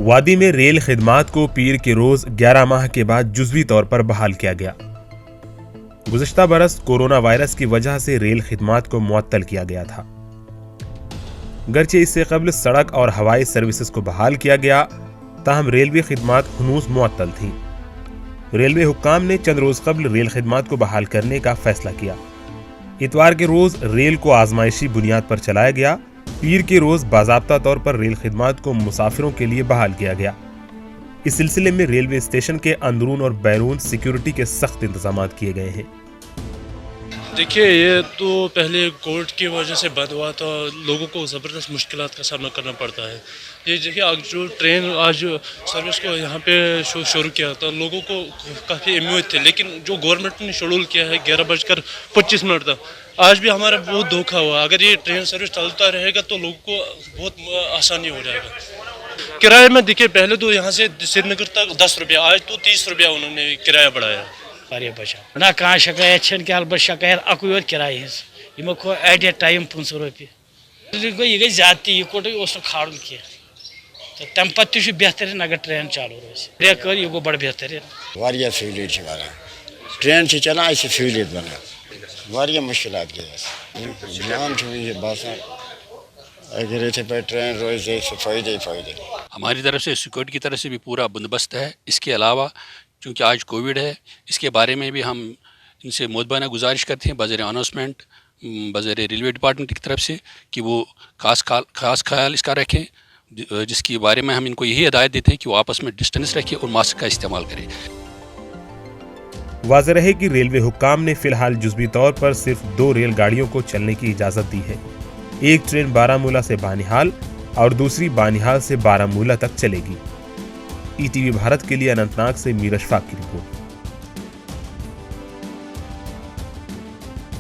وادی میں ریل خدمات کو پیر کے روز 11 ماہ کے بعد جزوی طور پر بحال کیا گیا۔ گزشتہ برس کورونا وائرس کی وجہ سے ریل خدمات کو معطل کیا گیا تھا، گرچہ اس سے قبل سڑک اور ہوائی سروسز کو بحال کیا گیا، تاہم ریلوے خدمات ہنوز معطل تھیں۔ ریلوے حکام نے چند روز قبل ریل خدمات کو بحال کرنے کا فیصلہ کیا۔ اتوار کے روز ریل کو آزمائشی بنیاد پر چلایا گیا۔ پیر کے روز باضابطہ طور پر ریل خدمات کو مسافروں کے لیے بحال کیا گیا۔ اس سلسلے میں ریلوے اسٹیشن کے اندرون اور بیرون سیکیورٹی کے سخت انتظامات کیے گئے ہیں۔ دیکھیے، یہ تو پہلے کووڈ کی وجہ سے بند ہوا تھا، لوگوں کو زبردست مشکلات کا سامنا کرنا پڑتا ہے۔ یہ دیکھیے، جو ٹرین آج سروس کو یہاں پہ شروع کیا تھا، لوگوں کو کافی امید تھے، لیکن جو گورنمنٹ نے شیڈول کیا ہے 11:25 تک، آج بھی ہمارا بہت دھوکہ ہوا۔ اگر یہ ٹرین سروس چلتا رہے گا تو لوگوں کو بہت آسانی ہو جائے گا۔ کرایے میں دیکھیے، پہلے تو یہاں سے سری نگر تک 10 روپیہ، آج تو 30 روپیہ انہوں نے کرایہ بڑھایا۔ نہ کھانا شکایت چھن کہ البتہ شکایت اکوی یوت کرایہ ہز یمو کھو ایٹ اے ٹائم 500 روپیہ۔ یہ گئی زیادتی، یہ کوٹ اس کھاڑن کی تو تم پتہ تہ بہترین اگر ٹرین چالو روز کر، یہ گو بڑ بہترین۔ واریاہ سہولیت بنان، ٹرین چلان اس سہولیت بنان، واریاہ مشکلات گئی جان یہ باسان اگر اتنے پہ ٹرین روز فائدہ ہی فائدہ۔ ہماری طرف سے سیکورٹی کی طرف سے بھی پورا بندوبست ہے۔ اس کے علاوہ چونکہ آج کووڈ ہے، اس کے بارے میں بھی ہم ان سے مؤدبانہ گزارش کرتے ہیں بذریعہ اناؤنسمنٹ، بذریعہ ریلوے ڈپارٹمنٹ کی طرف سے کہ وہ خاص خیال اس کا رکھیں، جس کے بارے میں ہم ان کو یہی ہدایت دیتے ہیں کہ وہ آپس میں ڈسٹینس رکھیں اور ماسک کا استعمال کریں۔ واضح رہے کہ ریلوے حکام نے فی الحال جزوی طور پر صرف 2 ریل گاڑیوں کو چلنے کی اجازت دی ہے۔ ایک ٹرین بارہمولہ سے بانہال اور دوسری بانہال سے بارہمولہ تک چلے گی۔ ETV بھارت کے لیے اننت ناگ سے میر اشفاق کی رپورٹ۔